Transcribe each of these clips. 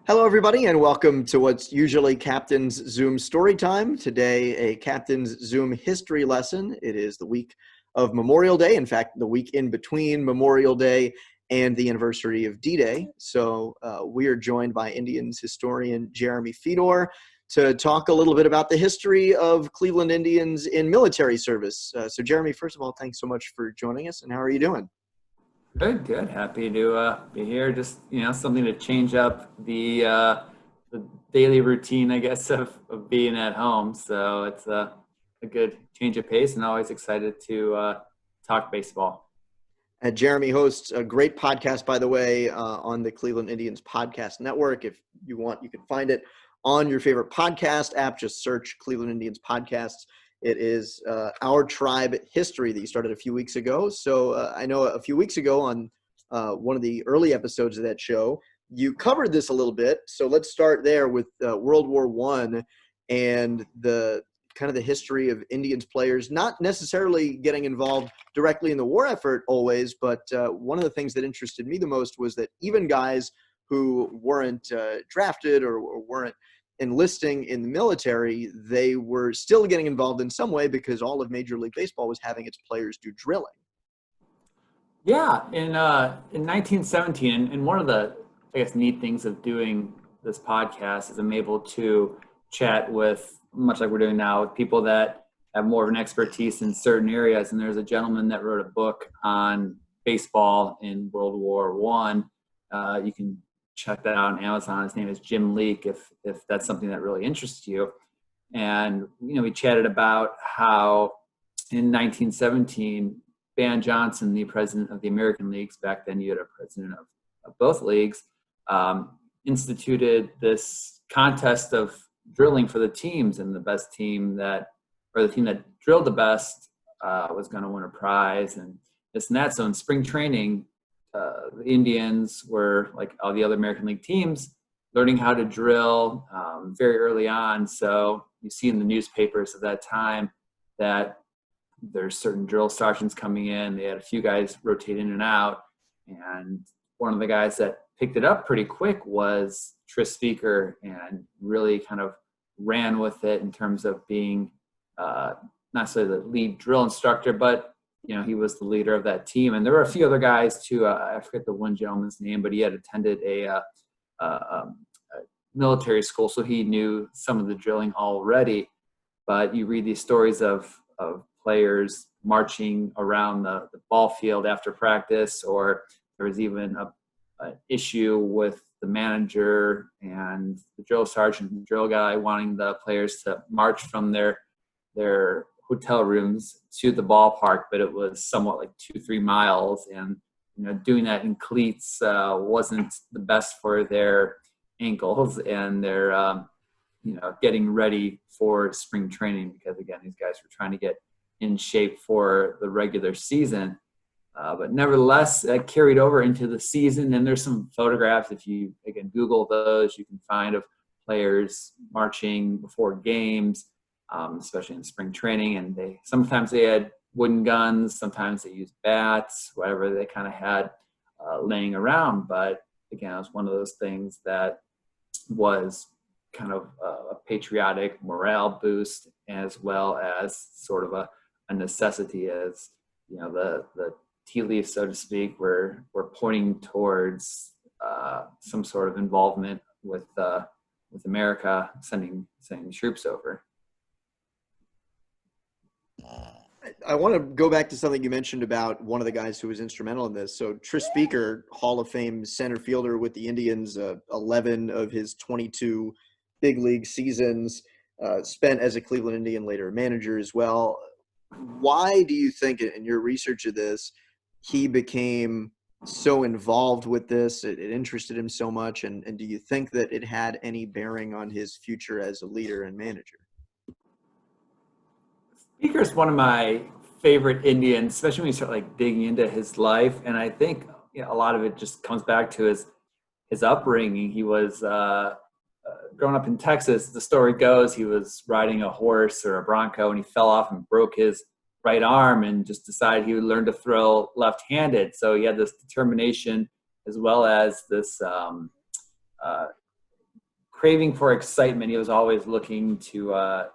Hello, everybody, and welcome to what's usually Captain's Zoom story time. Today, a Captain's Zoom history lesson. It is the week of Memorial Day. In fact, the week in between Memorial Day and the anniversary of D-Day. So we are joined by Indians historian Jeremy Feador to talk a little bit about the history of Cleveland Indians in military service. So Jeremy, first of all, thanks so much for joining us, and how are you doing? Good. Happy to be here. Just something to change up the daily routine, I guess, of being at home. So it's a good change of pace, and always excited to talk baseball. Jeremy hosts a great podcast, by the way, on the Cleveland Indians Podcast Network. If you want, you can find it on your favorite podcast app. Just search Cleveland Indians Podcasts. It is Our Tribe History that you started a few weeks ago. So I know a few weeks ago on one of the early episodes of that show, you covered this a little bit. So let's start there with World War I and the kind of the history of Indians players, not necessarily getting involved directly in the war effort always, but one of the things that interested me the most was that even guys who weren't drafted or weren't enlisting in the military, they were still getting involved in some way because all of Major League Baseball was having its players do drilling. Yeah, in 1917, and one of the, I guess, neat things of doing this podcast is I'm able to chat with, much like we're doing now, with people that have more of an expertise in certain areas. And there's a gentleman that wrote a book on baseball in World War I. You can check that out on Amazon. His name is Jim Leake, if that's something that really interests you. And we chatted about how in 1917, Van Johnson, the president of the American Leagues, back then you had a president of both leagues, instituted this contest of drilling for the teams, and the best team the team that drilled the best was going to win a prize, and this and that. So in spring training, the Indians were, like all the other American League teams, learning how to drill very early on. So you see in the newspapers of that time that there's certain drill sergeants coming in. They had a few guys rotate in and out. And one of the guys that picked it up pretty quick was Tris Speaker, and really kind of ran with it in terms of being not necessarily the lead drill instructor, but he was the leader of that team. And there were a few other guys too. I forget the one gentleman's name, but he had attended a military school, so he knew some of the drilling already. But you read these stories of players marching around the ball field after practice, or there was even an issue with the manager and the drill sergeant and the drill guy wanting the players to march from their hotel rooms to the ballpark, but it was somewhat like 2-3 miles, and doing that in cleats wasn't the best for their ankles and their getting ready for spring training, because again, these guys were trying to get in shape for the regular season. But nevertheless, that carried over into the season, and there's some photographs, if you again Google those, you can find, of players marching before games, especially in spring training. And sometimes they had wooden guns, sometimes they used bats, whatever they kind of had laying around. But again, it was one of those things that was kind of a patriotic morale boost, as well as sort of a necessity, as the tea leaves, so to speak, were pointing towards some sort of involvement with America sending troops over. I want to go back to something you mentioned about one of the guys who was instrumental in this. So Tris Speaker, Hall of Fame center fielder with the Indians, 11 of his 22 big league seasons, spent as a Cleveland Indian, later manager as well. Why do you think, in your research of this, he became so involved with this? It interested him so much, and do you think that it had any bearing on his future as a leader and manager? Speaker is one of my favorite Indians, especially when you start digging into his life. And I think a lot of it just comes back to his upbringing. He was growing up in Texas. The story goes he was riding a horse or a bronco, and he fell off and broke his right arm, and just decided he would learn to throw left-handed. So he had this determination, as well as this craving for excitement. He was always looking to, I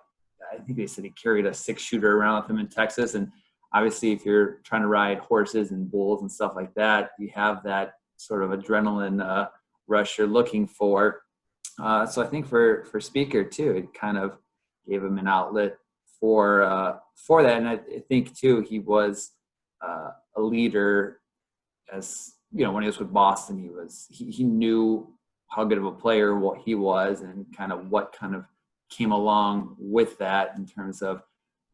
think they said he carried a 6-shooter around with him in Texas. And obviously if you're trying to ride horses and bulls and stuff like that, you have that sort of adrenaline rush you're looking for. So I think for Speaker too, it kind of gave him an outlet for that. And I think too, he was a leader. As you know, when he was with Boston, he knew how good of a player what he was, and kind of what kind of came along with that in terms of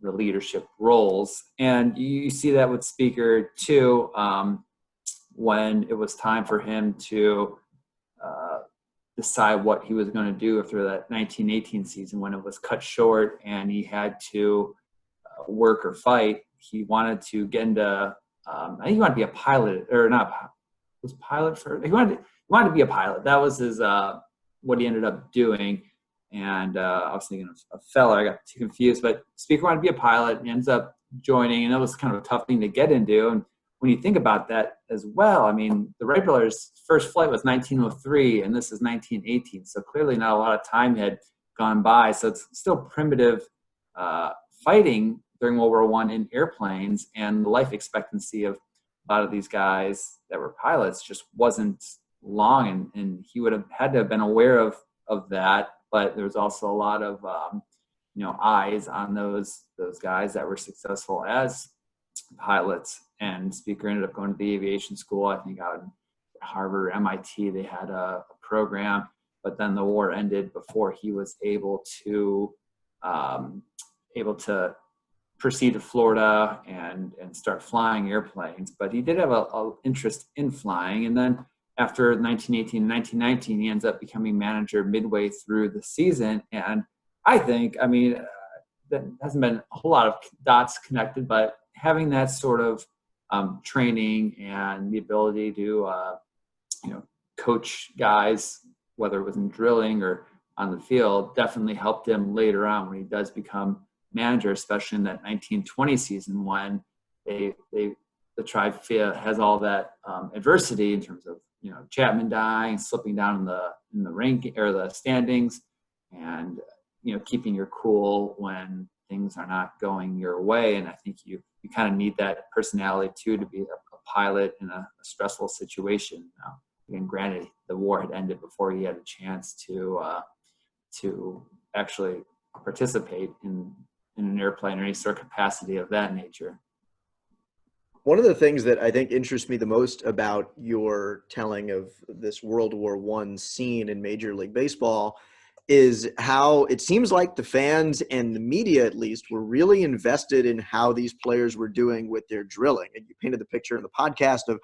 the leadership roles. And you see that with Speaker too, when it was time for him to decide what he was going to do after that 1918 season, when it was cut short and he had to work or fight. He wanted to get into I think he wanted to be a pilot, or not, was pilot for, he wanted to be a pilot. That was his, what he ended up doing. And I was thinking of Feller, I got too confused, but Speaker wanted to be a pilot and ends up joining, and that was kind of a tough thing to get into. And when you think about that as well, I mean, the Wright brothers' first flight was 1903, and this is 1918. So clearly not a lot of time had gone by. So it's still primitive fighting during World War I in airplanes, and the life expectancy of a lot of these guys that were pilots just wasn't long, and he would have had to have been aware of that. But there was also a lot of eyes on those guys that were successful as pilots. And Speaker ended up going to the aviation school, I think out in Harvard or MIT. They had a program, but then the war ended before he was able to proceed to Florida and start flying airplanes. But he did have a interest in flying. And then after 1918 and 1919, he ends up becoming manager midway through the season. And I think, that hasn't been a whole lot of dots connected, but having that sort of training and the ability to, coach guys, whether it was in drilling or on the field, definitely helped him later on when he does become manager, especially in that 1920 season when the tribe has all that adversity in terms of Chapman dying, slipping down in the rank or the standings, and keeping your cool when things are not going your way. And I think you kind of need that personality too to be a pilot in a stressful situation. Again, granted, the war had ended before he had a chance to actually participate in an airplane or any sort of capacity of that nature. One of the things that I think interests me the most about your telling of this World War I scene in Major League Baseball is how it seems like the fans and the media, at least, were really invested in how these players were doing with their drilling. And you painted the picture in the podcast of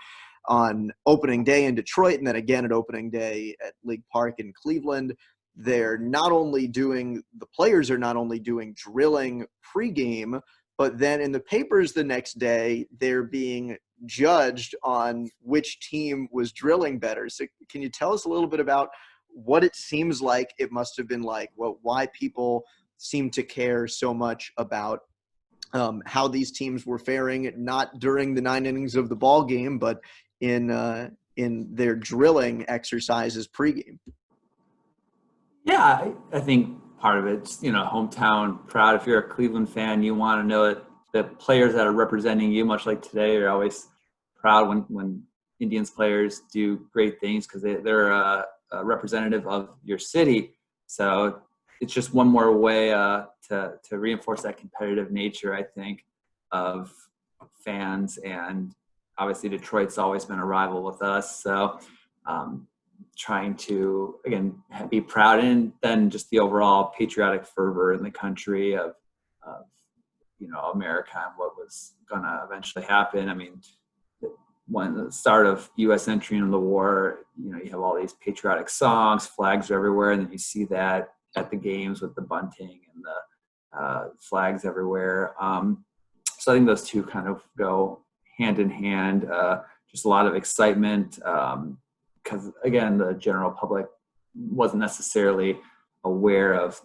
on opening day in Detroit, and then again at opening day at League Park in Cleveland. The players are not only doing drilling pregame, but then in the papers the next day, they're being judged on which team was drilling better. So can you tell us a little bit about what it seems like it must have been like, why people seem to care so much about how these teams were faring, not during the 9 innings of the ball game, but in their drilling exercises pregame? Yeah, I think part of it's, hometown proud. If you're a Cleveland fan, you want to know that the players that are representing you, much like today, are always proud when Indians players do great things because they're a representative of your city. So it's just one more way to reinforce that competitive nature, I think, of fans. And obviously Detroit's always been a rival with us. So trying to, again, be proud, and then just the overall patriotic fervor in the country of America and what was going to eventually happen. I mean, when the start of U.S. entry into the war, you have all these patriotic songs, flags are everywhere, and then you see that at the games with the bunting and the flags everywhere. So I think those two kind of go hand in hand. Just a lot of excitement because, again, the general public wasn't necessarily aware of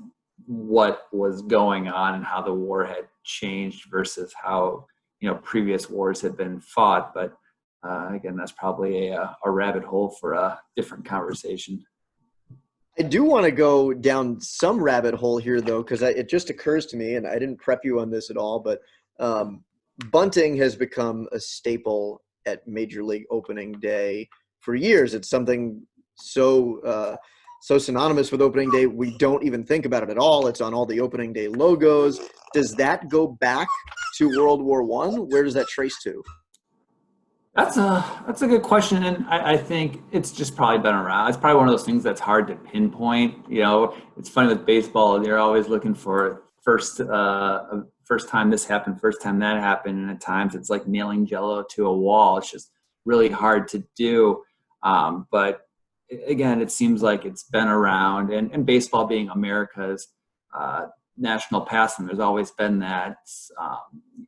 what was going on and how the war had changed versus how previous wars had been fought. But again, that's probably a rabbit hole for a different conversation. do want to go down some rabbit hole here, though, because it just occurs to me, and I didn't prep you on this at all, but bunting has become a staple at Major League Opening Day for years. It's something so synonymous with opening day, we don't even think about it at all. It's on all the opening day logos. Does that go back to World War One? Where does that trace to? That's a good question, and I think it's just probably been around. It's probably one of those things that's hard to pinpoint. It's funny with baseball; you're always looking for first time this happened, first time that happened, and at times it's like nailing Jello to a wall. It's just really hard to do. But again, it seems like it's been around, and baseball being America's national pastime, there's always been that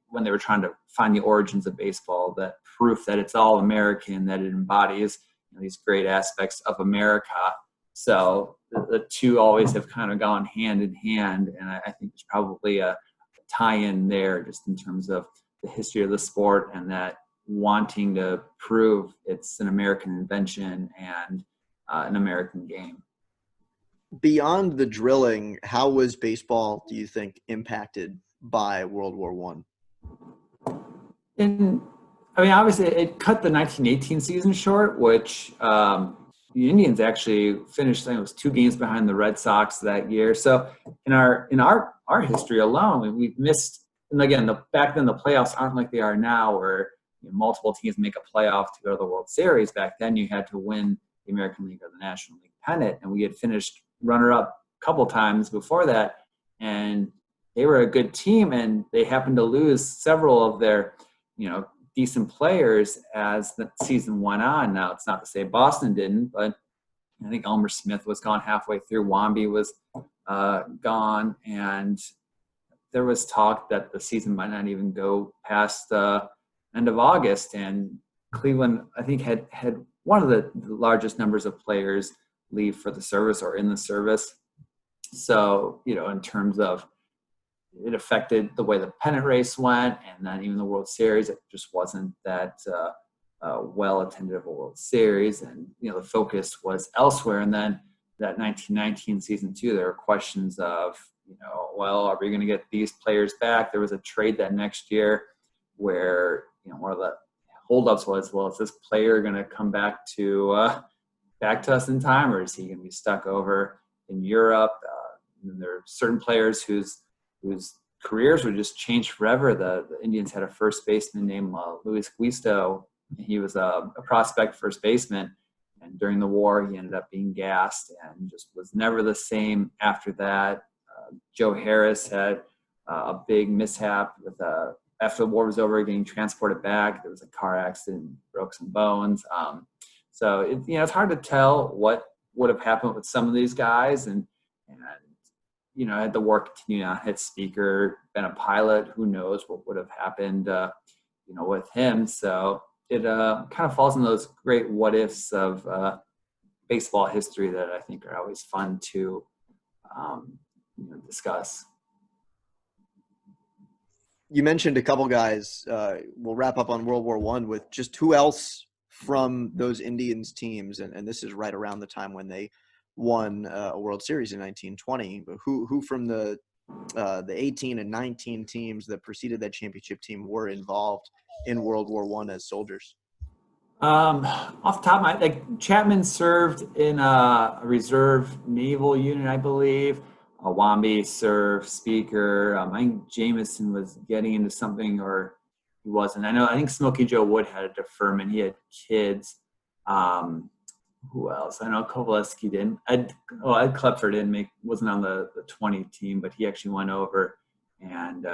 when they were trying to find the origins of baseball, that proof that it's all American, that it embodies these great aspects of America. So the two always have kind of gone hand in hand, and I think there's probably a tie-in there just in terms of the history of the sport and that wanting to prove it's an American invention and an American game. Beyond the drilling, how was baseball, do you think, impacted by World War One? Obviously, it cut the 1918 season short, which the Indians actually finished. I think it was 2 games behind the Red Sox that year. So in our history alone, we've missed. And again, back then the playoffs aren't like they are now, where multiple teams make a playoff to go to the World Series. Back then, you had to win the American League or the National League pennant, and we had finished runner-up a couple times before that, and they were a good team, and they happened to lose several of their decent players as the season went on. Now, it's not to say Boston didn't, but I think Elmer Smith was gone halfway through. Wamby was gone, and there was talk that the season might not even go past the end of August. And Cleveland, I think, had one of the largest numbers of players leave for the service or in the service. So, in terms of it affected the way the pennant race went, and then even the World Series, it just wasn't that well attended of a World Series, and the focus was elsewhere. And then that 1919 season too, there were questions of well, are we going to get these players back? There was a trade that next year where one of the holdups was, well, is this player going to come back to us in time, or is he going to be stuck over in Europe? And there are certain players whose careers would just change forever. The Indians had a first baseman named Luis Guisto. He was a prospect first baseman, and during the war, he ended up being gassed and just was never the same after that. Joe Harris had a big mishap with after the war was over, getting transported back. There was a car accident, broke some bones. So it's hard to tell what would have happened with some of these guys, and had the war continued on, had Speaker been a pilot, who knows what would have happened, with him. So it kind of falls in those great what ifs of baseball history that I think are always fun to discuss. You mentioned a couple guys. We'll wrap up on World War One with just who else from those Indians teams, and this is right around the time when they won a World Series in 1920. But who from the 18 and 19 teams that preceded that championship team were involved in World War One as soldiers? Off the top of my Chapman served in a reserve naval unit, I believe. Wamby served. Speaker. I think Jameson was getting into something, or he wasn't. I think Smokey Joe Wood had a deferment. He had kids. Who else? I know Kovaleski didn't. Ed Klepfer wasn't on the 20 team, but he actually went over and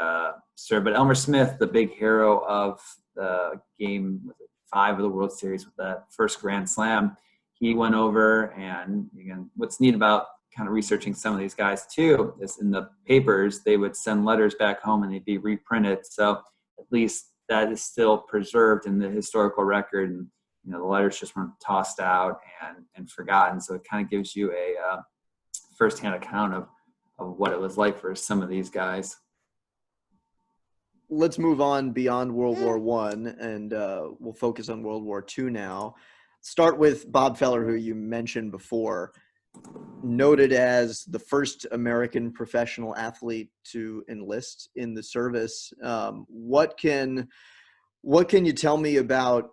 served. But Elmer Smith, the big hero of the game, 5 of the World Series with that first Grand Slam, he went over. And again, what's neat about kind of researching some of these guys too is in the papers, they would send letters back home and they'd be reprinted. So at least that is still preserved in the historical record. And the letters just weren't tossed out and forgotten. So it kind of gives you a firsthand account of what it was like for some of these guys. Let's move on beyond World War One, and we'll focus on World War II now. Start with Bob Feller, who you mentioned before. noted as the first American professional athlete to enlist in the service. What can you tell me about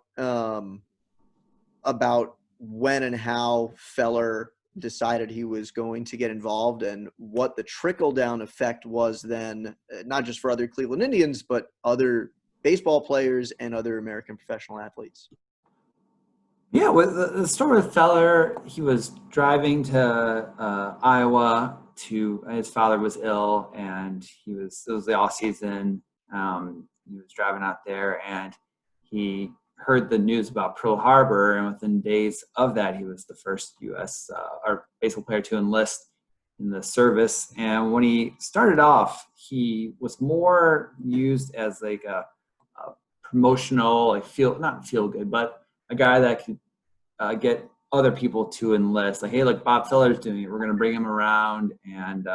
when and how Feller decided he was going to get involved, and what the trickle down effect was then, not just for other Cleveland Indians, but other baseball players and other American professional athletes? Yeah, with the story with Feller, he was driving to Iowa. His father was ill, and it was the off season. He was driving out there, and he heard the news about Pearl Harbor, and within days of that, he was the first U.S. Or baseball player to enlist in the service. And when he started off, he was more used as like a promotional, not feel good, but a guy that could get other people to enlist. Like, hey, like Bob Feller's doing it. We're going to bring him around, and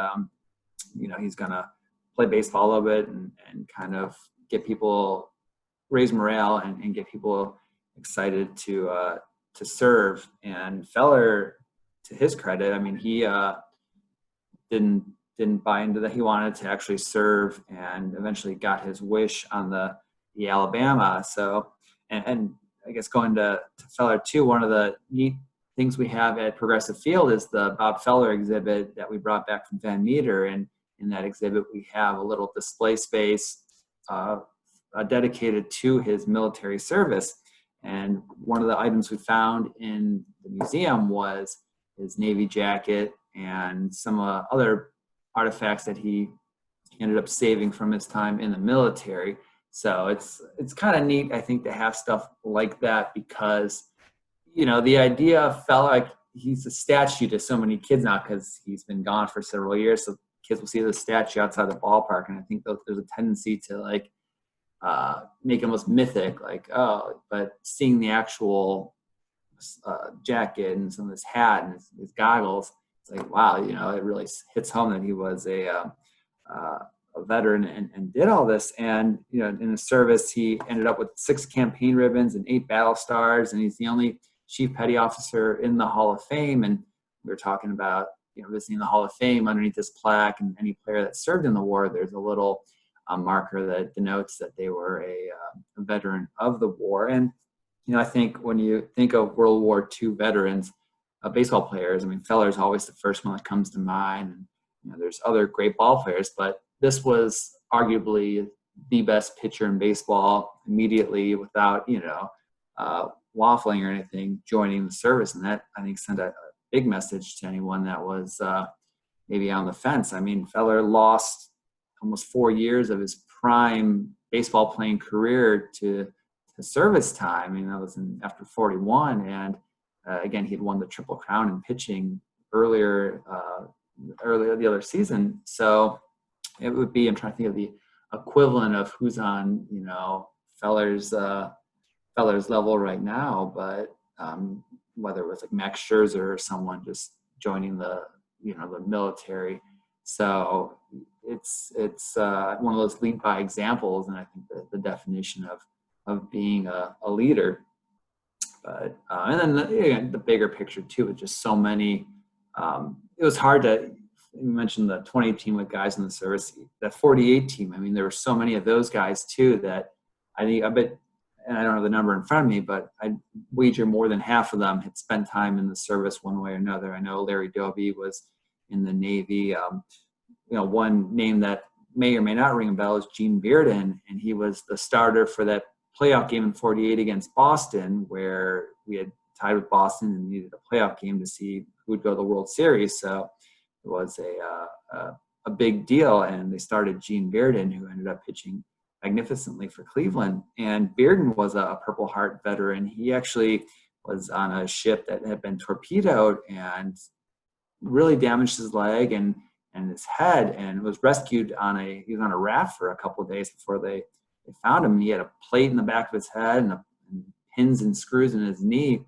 he's going to play baseball a little bit and kind of get people, raise morale, and get people excited to serve. And Feller, to his credit, I mean, he didn't buy into that. He wanted to actually serve, and eventually got his wish on the Alabama. So, and I guess going to Feller too, one of the neat things we have at Progressive Field is the Bob Feller exhibit that we brought back from Van Meter. And in that exhibit, we have a little display space dedicated to his military service. And one of the items we found in the museum was his Navy jacket and some other artifacts that he ended up saving from his time in the military. So it's kind of neat, I think, to have stuff like that, because, the idea of Feller, like, he's a statue to so many kids now because he's been gone for several years. So kids will see the statue outside the ballpark, and I think there's a tendency to make him almost mythic, but seeing the actual jacket and some of his hat and his goggles, it's like, wow, it really hits home that he was a veteran and did all this. And in his service, he ended up with 6 campaign ribbons and 8 battle stars, and he's the only chief petty officer in the Hall of Fame. And we were talking about visiting the Hall of Fame. Underneath this plaque, and any player that served in the war, there's a little marker that denotes that they were a veteran of the war. And I think when you think of World War II veterans, baseball players, I mean, Feller's always the first one that comes to mind. And there's other great ball players, but this was arguably the best pitcher in baseball immediately, without waffling or anything, joining the service. And that, I think, sent a big message to anyone that was maybe on the fence. I mean, Feller lost almost 4 years of his prime baseball playing career to service time. I mean, that was after 41, and again, he'd won the Triple Crown in pitching earlier the other season. So it would be, I'm trying to think of the equivalent of who's on, Feller's level right now, but whether it was like Max Scherzer or someone just joining the military. So it's one of those lead by examples, and I think the definition of being a leader. But and then the bigger picture too, with just so many. It was hard to. You mentioned the 20 team with guys in the service. That 48 team. I mean, there were so many of those guys too that I bet, and I don't have the number in front of me, but I wager more than half of them had spent time in the service one way or another. I know Larry Doby was in the Navy. One name that may or may not ring a bell is Gene Bearden, and he was the starter for that playoff game in 48 against Boston, where we had tied with Boston and needed a playoff game to see who would go to the World Series. So it was a big deal, and they started Gene Bearden, who ended up pitching magnificently for Cleveland. And Bearden was a Purple Heart veteran. He actually was on a ship that had been torpedoed and really damaged his leg and his head, and was rescued he was on a raft for a couple of days before they found him. He had a plate in the back of his head and pins and screws in his knee,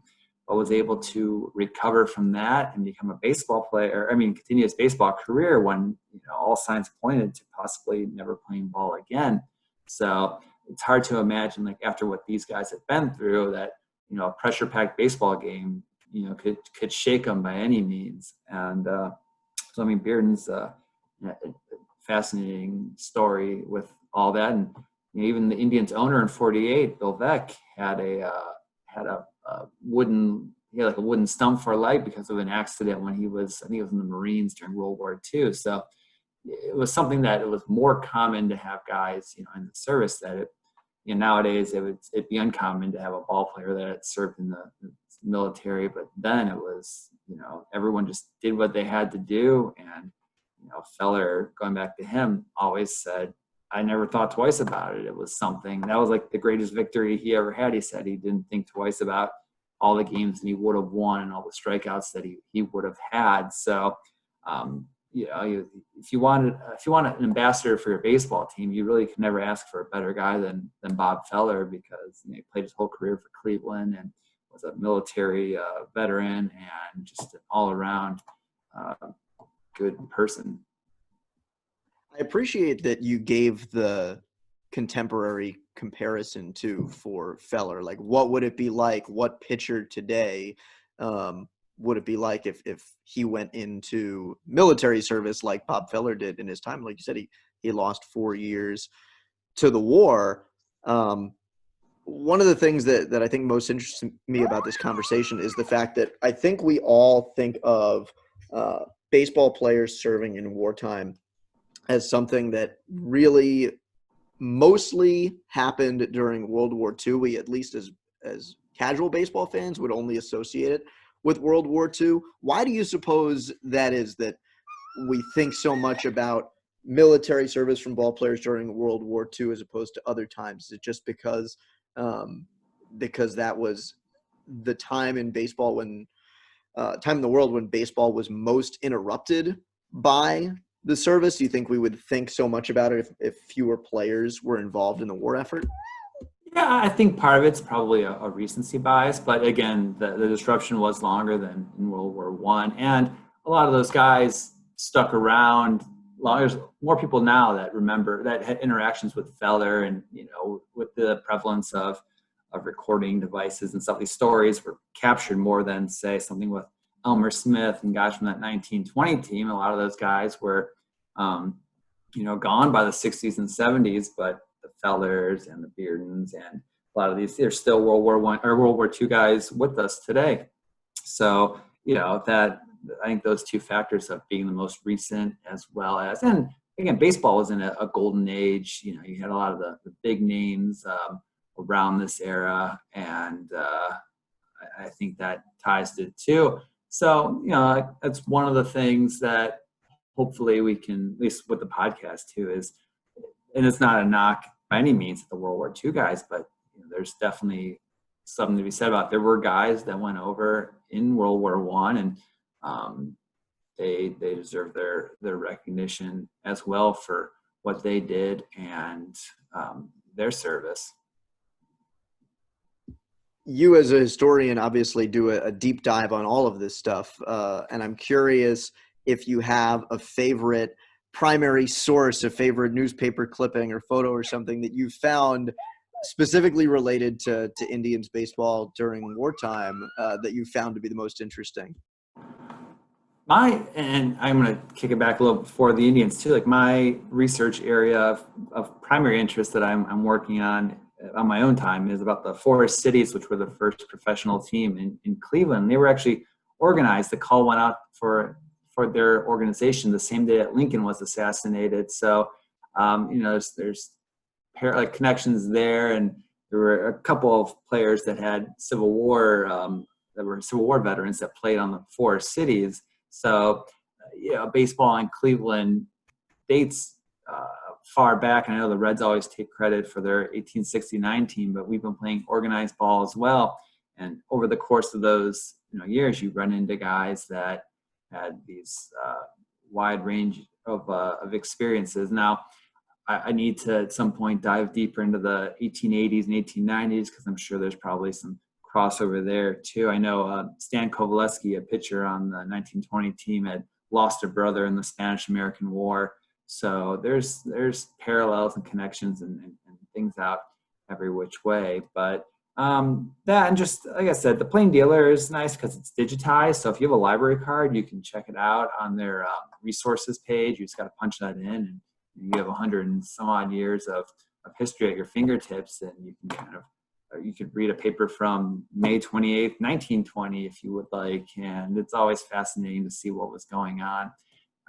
but was able to recover from that and become a baseball player. Continue his baseball career when all signs pointed to possibly never playing ball again. So it's hard to imagine, after what these guys have been through, that a pressure-packed baseball game, could shake them by any means. And so, I mean, Bearden's a fascinating story with all that. And even the Indians owner in '48, Bill Veeck, had a wooden, he had like a wooden stump for a leg because of an accident when he was, I think it was in the Marines during World War II. So it was something that it was more common to have guys, in the service that nowadays it'd be uncommon to have a ball player that had served in the military. But then it was, everyone just did what they had to do. And, Feller, going back to him, always said, I never thought twice about it. It was something that was like the greatest victory he ever had. He said he didn't think twice about all the games that he would have won and all the strikeouts that he would have had. So, if you want an ambassador for your baseball team, you really can never ask for a better guy than Bob Feller, because he played his whole career for Cleveland and was a military veteran and just an all-around good person. I appreciate that you gave the contemporary comparison too for Feller. Like, what would it be like? What pitcher today would it be like if he went into military service like Bob Feller did in his time? Like you said, he lost 4 years to the war. One of the things that I think most interests me about this conversation is the fact that I think we all think of baseball players serving in wartime as something that really mostly happened during World War II. We, at least as casual baseball fans, would only associate it with World War II. Why do you suppose that is, that we think so much about military service from ball players during World War II as opposed to other times? Is it just because that was the time in baseball when time in the world when baseball was most interrupted by the service? Do you think we would think so much about it if fewer players were involved in the war effort? Yeah, I think part of it's probably a recency bias, but again, the disruption was longer than in World War I, and a lot of those guys stuck around. There's more people now that remember, that had interactions with Feller, and with the prevalence of recording devices and stuff, these stories were captured more than, say, something with Elmer Smith and guys from that 1920 team. A lot of those guys were gone by the 60s and 70s, but the Fellers and the Beardens and a lot of these, they're still World War I or World War II guys with us today. So, that, I think those two factors of being the most recent, as well as, and again, baseball was in a golden age. You had a lot of the big names around this era, and I think that ties to it too. So, that's one of the things that hopefully we can, at least with the podcast too, is, and it's not a knock by any means at the World War II guys, but there's definitely something to be said about, there were guys that went over in World War I, and they deserve their recognition as well for what they did and their service. You, as a historian, obviously do a deep dive on all of this stuff, and I'm curious if you have a favorite primary source, a favorite newspaper clipping or photo or something that you found specifically related to Indians baseball during wartime that you found to be the most interesting. And I'm going to kick it back a little before the Indians too. Like, my research area of primary interest that I'm working on my own time is about the Forest Cities, which were the first professional team in Cleveland. They were actually organized. The call went out for their organization the same day that Lincoln was assassinated. So, there's connections there, and there were a couple of players that had Civil War veterans that played on the Forest Cities. So, baseball in Cleveland dates far back. And I know the Reds always take credit for their 1869 team, but we've been playing organized ball as well. And over the course of those years, you run into guys that had these wide range of experiences. Now, I need to at some point dive deeper into the 1880s and 1890s, because I'm sure there's probably some crossover there too. I know Stan Kovaleski, a pitcher on the 1920 team, had lost a brother in the Spanish-American War. So there's parallels and connections and things out every which way. But That, and just like I said, the plain dealer is nice because it's digitized. So if you have a library card, you can check it out on their resources page. You just got to punch that in, and you have 100 and some odd years of history at your fingertips, and you can kind of, or you could read a paper from May 28th, 1920, if you would like. And it's always fascinating to see what was going on,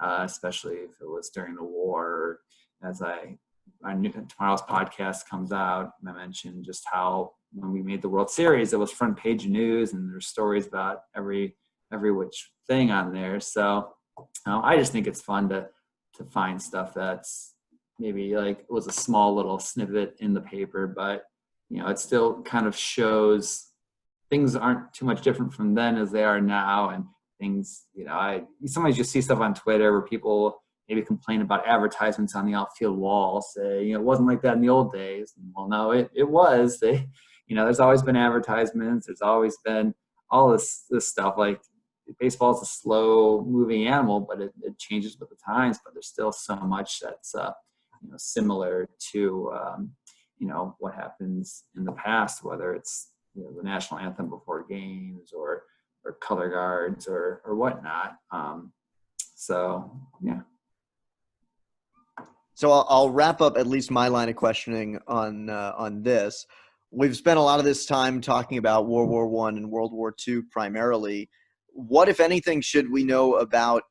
especially if it was during the war. Or as tomorrow's podcast comes out, I mentioned just how when we made the World Series, it was front page news, and there's stories about every which thing on there. So I just think it's fun to find stuff that's maybe like it was a small little snippet in the paper, but it still kind of shows things aren't too much different from then as they are now. And things, sometimes you see stuff on Twitter where people maybe complain about advertisements on the outfield wall, say, it wasn't like that in the old days. And, well, no, it was. There's always been advertisements. There's always been all this stuff. Like baseball is a slow moving animal, but it changes with the times. But there's still so much that's similar to what happens in the past, whether it's the national anthem before games or color guards or whatnot. So yeah. So I'll wrap up at least my line of questioning on this. We've spent a lot of this time talking about World War I and World War II primarily. What, if anything, should we know about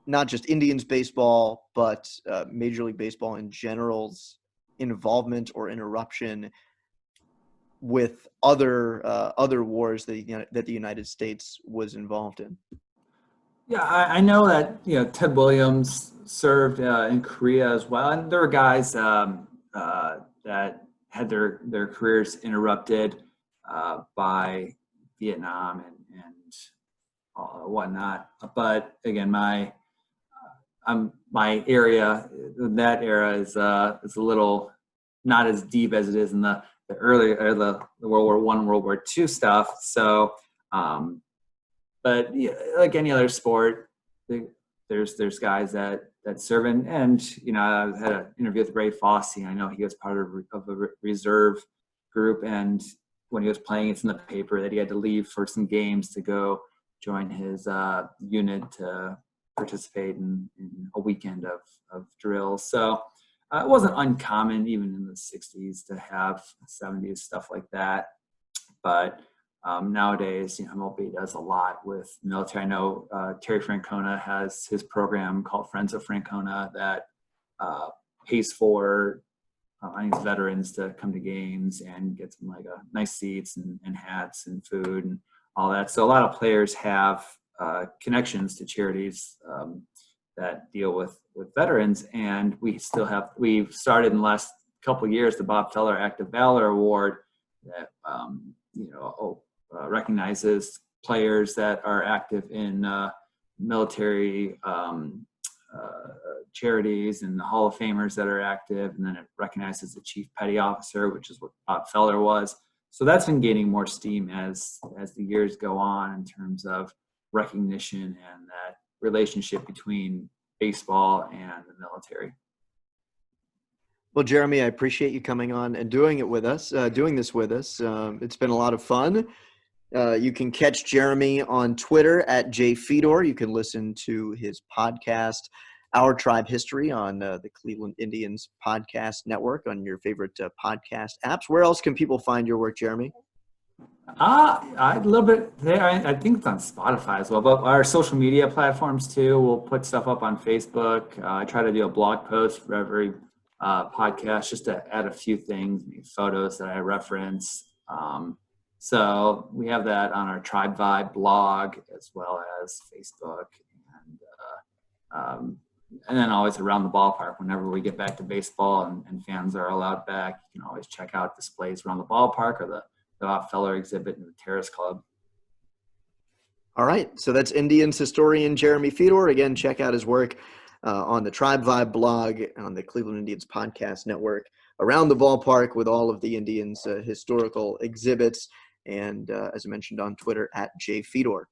not just Indians baseball, but Major League Baseball in general's involvement or interruption with other wars that the United States was involved in? Yeah, I know that Ted Williams served in Korea as well, and there were guys that had their careers interrupted by Vietnam and whatnot. But again, my area, that era is a little not as deep as it is in the early or the World War I, World War II stuff. So. But like any other sport, there's guys that serve in, and I had an interview with Ray Fosse. I know he was part of a reserve group, and when he was playing, it's in the paper that he had to leave for some games to go join his unit to participate in a weekend of drills. So it wasn't uncommon even in the 60s to have 70s stuff like that, but nowadays, MLB does a lot with military. I know Terry Francona has his program called Friends of Francona that pays for I think it's veterans to come to games and get them like nice seats and hats and food and all that. So a lot of players have connections to charities that deal with veterans, and we've started in the last couple of years the Bob Feller Active Valor Award that recognizes players that are active in military charities and the Hall of Famers that are active, and then it recognizes the Chief Petty Officer, which is what Bob Feller was. So that's been gaining more steam as the years go on in terms of recognition and that relationship between baseball and the military. Well, Jeremy, I appreciate you coming on and doing this with us. It's been a lot of fun. You can catch Jeremy on Twitter at @JFeador. You can listen to his podcast, Our Tribe History, on the Cleveland Indians Podcast Network on your favorite podcast apps. Where else can people find your work, Jeremy? A little bit there. I think it's on Spotify as well, but our social media platforms too. We'll put stuff up on Facebook. I try to do a blog post for every podcast just to add a few things, photos that I reference. So we have that on our Tribe Vibe blog as well as Facebook, and then always around the ballpark. Whenever we get back to baseball and fans are allowed back, you can always check out displays around the ballpark or the Bob Feller exhibit in the Terrace Club. All right, so that's Indians historian Jeremy Feador. Again, check out his work on the Tribe Vibe blog, on the Cleveland Indians Podcast Network, around the ballpark with all of the Indians' historical exhibits, and as I mentioned on Twitter, @JFeador.